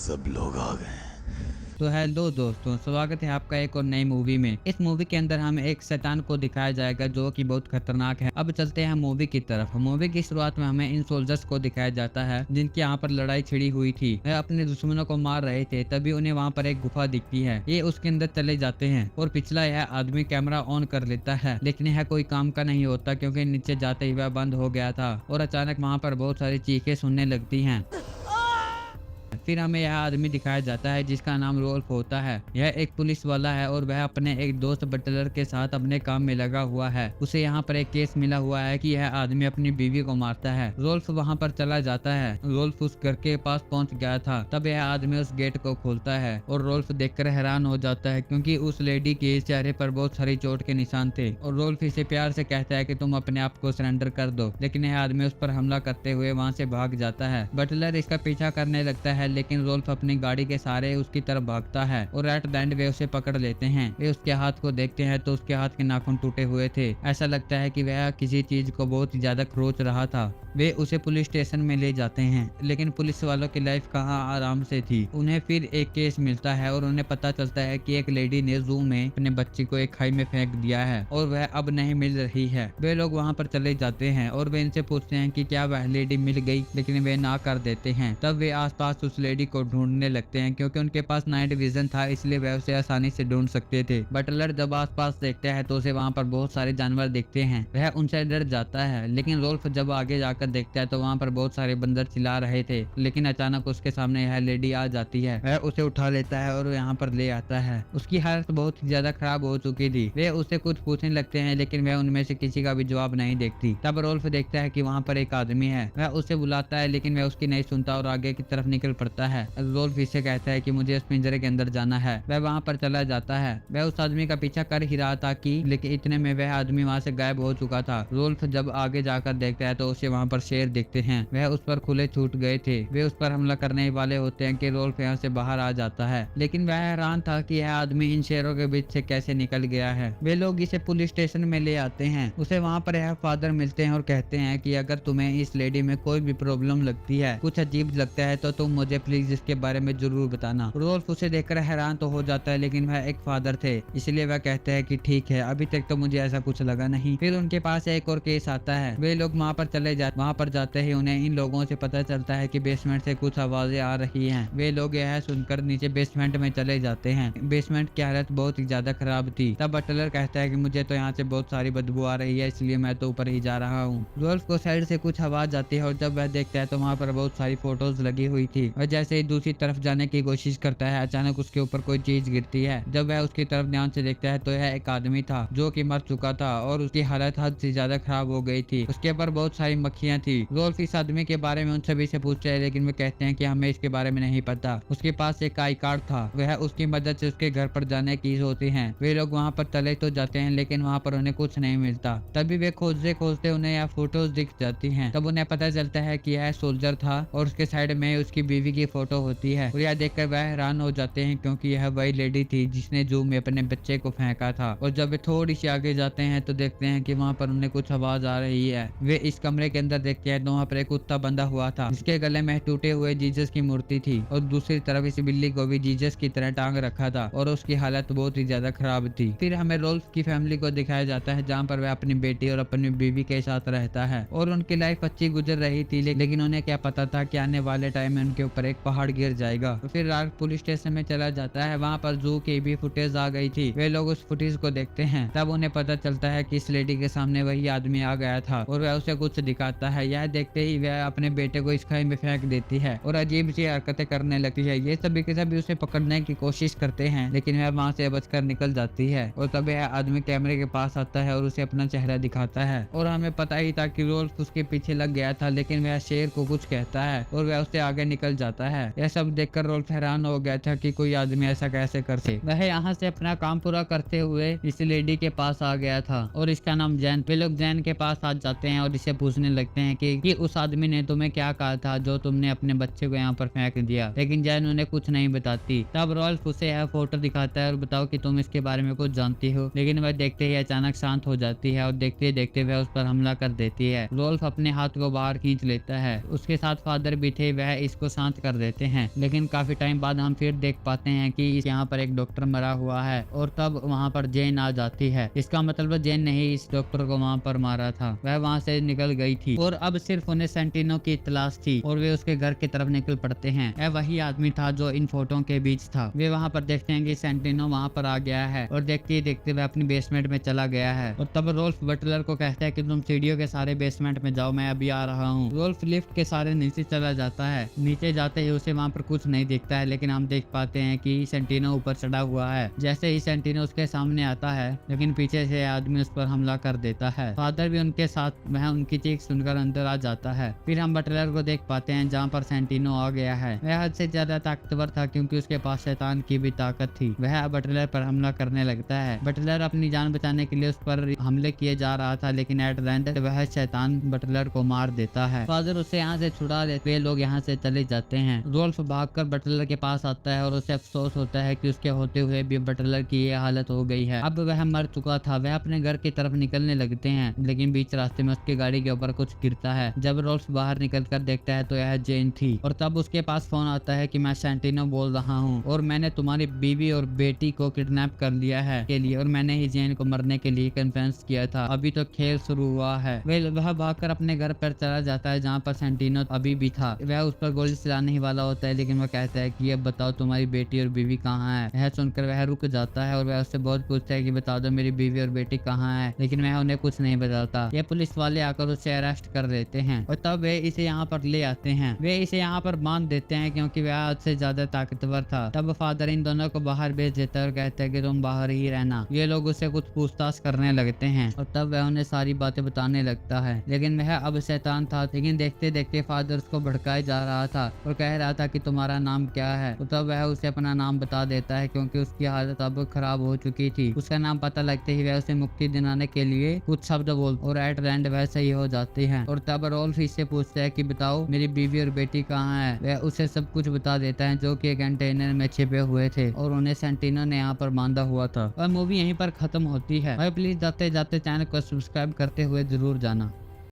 सब लोग आ गए। तो हेलो दोस्तों, स्वागत है आपका एक और नई मूवी में। इस मूवी के अंदर हमें एक शैतान को दिखाया जाएगा जो कि बहुत खतरनाक है। अब चलते हैं मूवी की तरफ। मूवी की शुरुआत में हमें इन सोल्जर्स को दिखाया जाता है जिनकी यहाँ पर लड़ाई छिड़ी हुई थी। वह अपने दुश्मनों को मार रहे थे, तभी उन्हें वहाँ पर एक गुफा दिखती है। ये उसके अंदर चले जाते हैं और पिछला यह आदमी कैमरा ऑन कर लेता है, लेकिन यह कोई काम का नहीं होता क्योंकि नीचे जाते ही वह बंद हो गया था और अचानक वहाँ पर बहुत सारी चीखें सुनने लगती हैं। फिर हमें यह आदमी दिखाया जाता है जिसका नाम रोल्फ होता है। यह एक पुलिस वाला है और वह अपने एक दोस्त बटलर के साथ अपने काम में लगा हुआ है। उसे यहाँ पर एक केस मिला हुआ है कि यह आदमी अपनी बीवी को मारता है। रोल्फ वहाँ पर चला जाता है। रोल्फ उस घर के पास पहुँच गया था, तब यह आदमी उस गेट को खोलता है और रोल्फ देखकर हैरान हो जाता है क्योंकि उस लेडी के चेहरे पर बहुत सारी चोट के निशान थे। और रोल्फ इसे प्यार से कहता है कि तुम अपने आप को सरेंडर कर दो, लेकिन यह आदमी उस पर हमला करते हुए वहाँ से भाग जाता है। बटलर इसका पीछा करने लगता है, लेकिन रोल्फ अपनी गाड़ी के सहारे उसकी तरफ भागता है और एट द एंड वे उसे पकड़ लेते हैं। वे उसके हाथ को देखते हैं तो उसके हाथ के नाखून टूटे हुए थे। ऐसा लगता है कि वह किसी चीज को बहुत ज्यादा खरोच रहा था। वे उसे पुलिस स्टेशन में ले जाते हैं, लेकिन पुलिस वालों की लाइफ कहाँ आराम से थी। उन्हें फिर एक केस मिलता है और उन्हें पता चलता है कि एक लेडी ने जू में अपने बच्चे को एक खाई में फेंक दिया है और वह अब नहीं मिल रही है। वे लोग वहाँ पर चले जाते हैं और वे इनसे पूछते हैं कि क्या वह लेडी मिल गई, लेकिन वे ना कर देते हैं। तब वे आसपास उस लेडी को ढूंढने लगते हैं क्योंकि उनके पास नाइट विजन था, इसलिए वह उसे आसानी से ढूंढ सकते थे। बटलर जब आसपास देखता है तो उसे वहाँ पर बहुत सारे जानवर दिखते हैं। वह उनसे डर जाता है, लेकिन रोल्फ जब आगे जाकर देखता है तो वहाँ पर बहुत सारे बंदर चिल्ला रहे थे। लेकिन अचानक उसके सामने यह लेडी आ जाती है। वह उसे उठा लेता है और यहाँ पर ले आता है। उसकी हालत बहुत ही ज्यादा खराब हो चुकी थी। वे उससे कुछ पूछने लगते हैं, लेकिन वह उनमें से किसी का भी जवाब नहीं देखती। तब रोल्फ देखता है कि वहाँ पर एक आदमी है। वह उसे बुलाता है, लेकिन वह उसकी नहीं सुनता और आगे की तरफ निकल पड़ता है। रोल्फ इसे कहता है कि मुझे उस पिंजरे के अंदर जाना है। वह वहाँ पर चला जाता है। वह उस आदमी का पीछा कर ही रहा था कि लेकिन इतने में वह आदमी वहाँ से गायब हो चुका था। रोल्फ जब आगे जाकर देखता है तो उसे वहाँ पर शेर दिखते हैं। वह उस पर खुले छूट गए थे। वे उस पर हमला करने वाले होते हैं कि रोल्फ यहाँ से बाहर आ जाता है, लेकिन वह हैरान था कि यह आदमी इन शेरों के बीच से कैसे निकल गया है। वे लोग इसे पुलिस स्टेशन में ले आते हैं। उसे वहाँ पर यह फादर मिलते हैं और कहते हैं कि अगर तुम्हें इस लेडी में कोई भी प्रॉब्लम लगती है, कुछ अजीब लगता है, तो तुम मुझे प्लीज इसके बारे में जरूर बताना। रोल्फ उसे देखकर हैरान तो हो जाता है, लेकिन वह एक फादर थे, इसलिए वह कहते हैं कि ठीक है, अभी तक तो मुझे ऐसा कुछ लगा नहीं। फिर उनके पास एक और केस आता है। वे लोग वहाँ पर जाते ही उन्हें इन लोगों से पता चलता है कि बेसमेंट से कुछ आवाजें आ रही हैं। वे लोग यह सुनकर नीचे बेसमेंट में चले जाते हैं। बेसमेंट की हालत बहुत ही ज्यादा खराब थी। तब बटलर कहता है कि मुझे तो यहाँ से बहुत सारी बदबू आ रही है, इसलिए मैं तो ऊपर ही जा रहा हूँ। रोल्फ को साइड से कुछ आवाज आती है और जब वह देखता है तो वहाँ पर बहुत सारी फोटोज लगी हुई थी। वह जैसे ही दूसरी तरफ जाने की कोशिश करता है, अचानक उसके ऊपर कोई चीज गिरती है। जब वह उसकी तरफ ध्यान से देखता है तो यह एक आदमी था जो कि मर चुका था और उसकी हालत हद से ज्यादा खराब हो गई थी। उसके ऊपर बहुत सारी मक्खियां थी। रोल्फ इस आदमी के बारे में उन सभी से पूछते हैं, लेकिन वे कहते हैं कि हमें इसके बारे में नहीं पता। उसके पास एक आई कार्ड था। वह उसकी मदद से उसके घर पर जाने की होती है। वे लोग वहाँ पर चले तो जाते हैं, लेकिन वहाँ पर उन्हें कुछ नहीं मिलता। तभी वे खोजते खोजते उन्हें यह फोटोज दिख जाती हैं। तब उन्हें पता चलता है कि यह सोल्जर था और उसके साइड में उसकी बीवी की फोटो होती है। और यह देखकर वह हैरान हो जाते हैं क्योंकि यह वही लेडी थी जिसने जू में अपने बच्चे को फेंका था। और जब वे थोड़ी सी आगे जाते हैं तो देखते हैं कि वहाँ पर उन्हें कुछ आवाज आ रही है। वे इस कमरे के अंदर देखते हैं तो वहाँ पर एक कुत्ता बंधा हुआ था जिसके गले में टूटे हुए जीसस की मूर्ति थी और दूसरी तरफ इस बिल्ली को भी जीसस की तरह टांग रखा था और उसकी हालत बहुत ही ज्यादा खराब थी। फिर हमें रोल्फ की फैमिली को दिखाया जाता है जहाँ पर वह अपनी बेटी और अपनी बीवी के साथ रहता है और उनकी लाइफ अच्छी गुजर रही थी, लेकिन उन्हें क्या पता था कि आने वाले टाइम में उनके ऊपर एक पहाड़ गिर जाएगा। तो फिर रात पुलिस स्टेशन में चला जाता है। वहाँ पर जू की भी फुटेज आ गई थी। वे लोग उस फुटेज को देखते हैं। तब उन्हें पता चलता है कि इस लेडी के सामने वही आदमी आ गया था और वह उसे कुछ दिखाता है। यह देखते ही वह अपने बेटे को इस खाई में फेंक देती है और अजीब सी हरकतें करने लगती है। ये सभी के सभी उसे पकड़ने की कोशिश करते हैं, लेकिन वह वहाँ से बचकर निकल जाती है। और तब यह आदमी कैमरे के पास आता है और उसे अपना चेहरा दिखाता है और हमें पता ही था कि रोल्फ उसके पीछे लग गया था, लेकिन वह शेर को कुछ कहता है और वह उससे आगे निकल जाता है। यह सब देखकर रोल्फ हैरान हो गया था कि कोई आदमी ऐसा कैसे कर सकता। वह यहाँ से अपना काम पूरा करते हुए इस लेडी के पास आ गया था और इसका नाम जैन। वे लोग जैन के पास आ जाते हैं और इसे पूछने लगते हैं कि उस आदमी ने तुम्हें क्या कहा था जो तुमने अपने बच्चे को यहाँ पर फेंक दिया, लेकिन जैन उन्हें कुछ नहीं बताती। तब रोल्फ उसे यह फोटो दिखाता है और बताओ कि तुम इसके बारे में कुछ जानती हो, लेकिन वह देखते ही अचानक शांत हो जाती है और देखते देखते वह उस पर हमला कर देती है। रोल्फ अपने हाथ को बाहर खींच लेता है। उसके साथ फादर भी थे। वह इसको शांत कर देते हैं। लेकिन काफी टाइम बाद हम फिर देख पाते हैं कि यहाँ पर एक डॉक्टर मरा हुआ है और तब वहाँ पर जेन आ जाती है। इसका मतलब जेन ने ही इस डॉक्टर को वहाँ पर मारा था, वह वहाँ से निकल गई थी और अब सिर्फ उन्हें सेंटिनो की तलाश थी और वे उसके घर की तरफ निकल पड़ते हैं। वह वही आदमी था जो इन फोटो के बीच था। वे वहाँ पर देखते हैं कि सेंटिनो वहाँ पर आ गया है और देखते ही देखते वह अपनी बेसमेंट में चला गया है और तब रोल्फ बटलर को कहता है कि तुम सीढ़ियों के सारे बेसमेंट में जाओ, मैं अभी आ रहा हूँ। रोल्फ लिफ्ट के सारे नीचे चला जाता है। नीचे जाते ही उसे वहाँ पर कुछ नहीं दिखता है, लेकिन हम देख पाते हैं कि सेंटिनो ऊपर चढ़ा हुआ है। जैसे ही सेंटिनो उसके सामने आता है, लेकिन पीछे से आदमी उस पर हमला कर देता है। फादर भी उनके साथ, वह उनकी चीख सुनकर अंदर आ जाता है। फिर हम बटलर को देख पाते हैं जहाँ पर सेंटिनो आ गया है। वह हद से ज्यादा ताकतवर था क्योंकि उसके पास शैतान की भी ताकत थी। वह बटलर पर हमला करने लगता है। बटलर अपनी जान बचाने के लिए उस पर हमले किए जा रहा था, लेकिन एट द एंड वह शैतान बटलर को मार देता है। फादर उसे यहाँ से छुड़ा लेते, वे लोग यहाँ से चले जाते हैं। रोल्फ भागकर बटलर के पास आता है और उसे अफसोस होता है कि उसके होते हुए भी बटलर की ये हालत हो गई है। अब वह मर चुका था। वह अपने घर की तरफ निकलने लगते हैं, लेकिन बीच रास्ते में उसकी गाड़ी के ऊपर कुछ गिरता है। जब रोल्फ बाहर निकलकर देखता है तो यह जेन थी और तब उसके पास फोन आता है कि मैं सेंटिनो बोल रहा हूँ और मैंने तुम्हारी बीवी और बेटी को किडनैप कर लिया है के लिए, और मैंने ही जेन को मरने के लिए कन्फ्रेंस किया था। अभी तो खेल शुरू हुआ है। वह भागकर अपने घर पर चला जाता है जहाँ पर सेंटिनो अभी भी था। वह उस पर गोली चलाने ही वाला होता है, लेकिन वह कहता है कि अब बताओ तुम्हारी बेटी और बीवी कहाँ है। यह सुनकर वह रुक जाता है और वह उससे बहुत पूछता है कि बता दो मेरी बीवी और बेटी कहाँ है, लेकिन वह उन्हें कुछ नहीं बताता। ये पुलिस वाले आकर उसे अरेस्ट कर देते हैं और तब वे इसे यहाँ पर ले आते हैं। वे इसे यहाँ पर बांध देते हैं क्योंकि वह हद से ज्यादा ताकतवर था। तब फादर इन दोनों को बाहर भेज देता है और कहता है कि तुम बाहर ही रहना। ये लोग उससे कुछ पूछताछ करने लगते हैं और तब वह उन्हें सारी बातें बताने लगता है, लेकिन वह अब शैतान था। लेकिन देखते देखते फादर उसको भड़काए जा रहा था और कह रहा था कि तुम्हारा नाम क्या है। तो तब वह उसे अपना नाम बता देता है क्योंकि उसकी हालत अब खराब हो चुकी थी। उसका नाम पता लगते ही वह उसे मुक्ति दिलाने के लिए कुछ शब्द बोल और एट द एंड वह सही हो जाती है। और तब रोल्फ इससे पूछता है कि बताओ मेरी बीवी और बेटी कहाँ है। वह उसे सब कुछ बता देता है जो कि कंटेनर में छिपे हुए थे और उन्हें सेंटिनो ने यहाँ पर बांधा हुआ था। और मूवी यहीं पर खत्म होती है। भाई प्लीज जाते जाते चैनल को सब्सक्राइब करते हुए जरूर जाना।